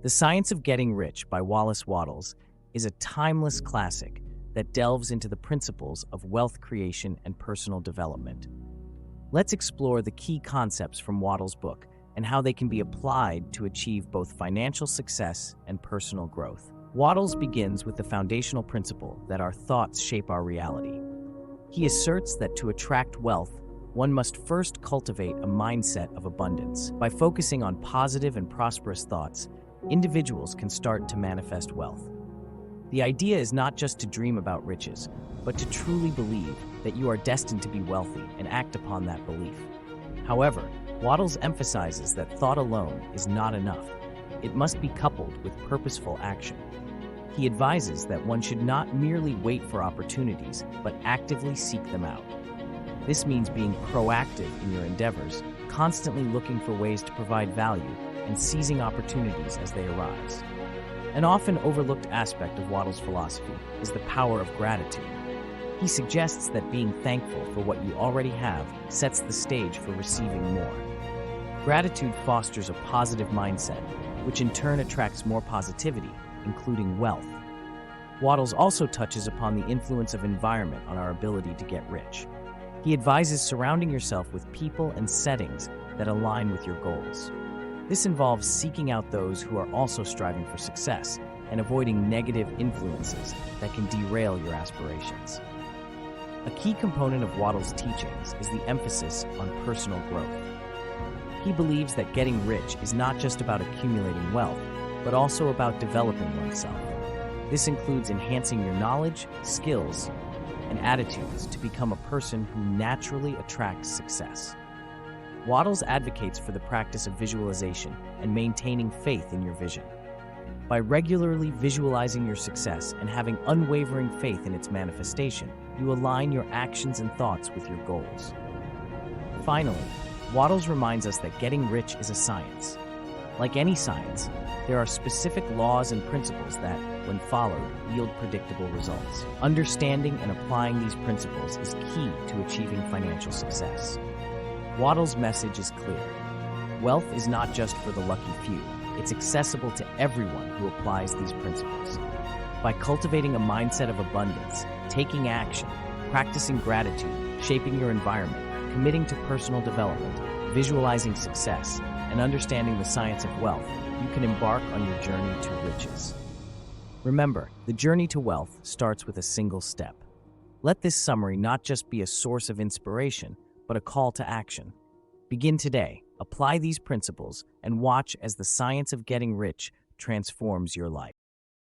The Science of Getting Rich by Wallace Wattles is a timeless classic that delves into the principles of wealth creation and personal development. Let's explore the key concepts from Wattles' book and how they can be applied to achieve both financial success and personal growth. Wattles begins with the foundational principle that our thoughts shape our reality. He asserts that to attract wealth, one must first cultivate a mindset of abundance. By focusing on positive and prosperous thoughts, individuals can start to manifest wealth. The idea is not just to dream about riches, but to truly believe that you are destined to be wealthy and act upon that belief. However, Wattles emphasizes that thought alone is not enough. It must be coupled with purposeful action. He advises that one should not merely wait for opportunities, but actively seek them out. This means being proactive in your endeavors, constantly looking for ways to provide value, and seizing opportunities as they arise. An often overlooked aspect of Wattles' philosophy is the power of gratitude. He suggests that being thankful for what you already have sets the stage for receiving more. Gratitude fosters a positive mindset, which in turn attracts more positivity, including wealth. Wattles also touches upon the influence of environment on our ability to get rich. He advises surrounding yourself with people and settings that align with your goals. This involves seeking out those who are also striving for success and avoiding negative influences that can derail your aspirations. A key component of Wattles' teachings is the emphasis on personal growth. He believes that getting rich is not just about accumulating wealth, but also about developing oneself. This includes enhancing your knowledge, skills, and attitudes to become a person who naturally attracts success. Wattles advocates for the practice of visualization and maintaining faith in your vision. By regularly visualizing your success and having unwavering faith in its manifestation, you align your actions and thoughts with your goals. Finally, Wattles reminds us that getting rich is a science. Like any science, there are specific laws and principles that, when followed, yield predictable results. Understanding and applying these principles is key to achieving financial success. Wattles' message is clear. Wealth is not just for the lucky few. It's accessible to everyone who applies these principles. By cultivating a mindset of abundance, taking action, practicing gratitude, shaping your environment, committing to personal development, visualizing success, and understanding the science of wealth, you can embark on your journey to riches. Remember, the journey to wealth starts with a single step. Let this summary not just be a source of inspiration, but a call to action. Begin today, apply these principles, and watch as the science of getting rich transforms your life.